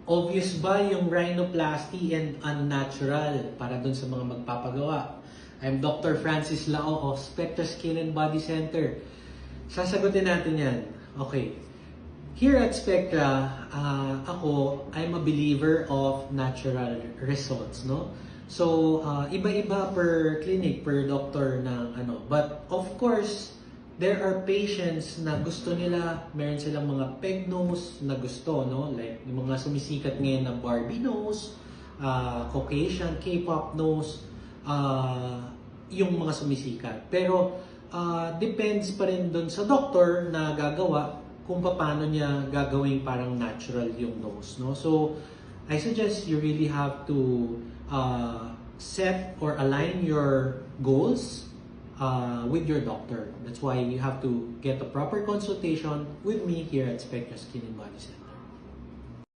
Obvious ba yung rhinoplasty and unnatural para dun sa mga magpapagawa? I'm Dr. Francis Lao of Spectra Skin and Body Center. Sasagutin natin yan. Okay. Here at Spectra, I'm a believer of natural results, no? So, iba-iba per clinic, per doctor ng ano. But of course, there are patients na gusto nila, meron silang mga peg nose na gusto, no? Like yung mga sumisikat ngayon na Barbie nose, Caucasian, K-pop nose, yung mga sumisikat. Pero depends pa rin dun sa doctor na gagawa kung paano niya gagawin parang natural yung nose, no? So I suggest you really have to set or align your goals with your doctor. That's why you have to get a proper consultation with me here at Spectra Skin and Body Center.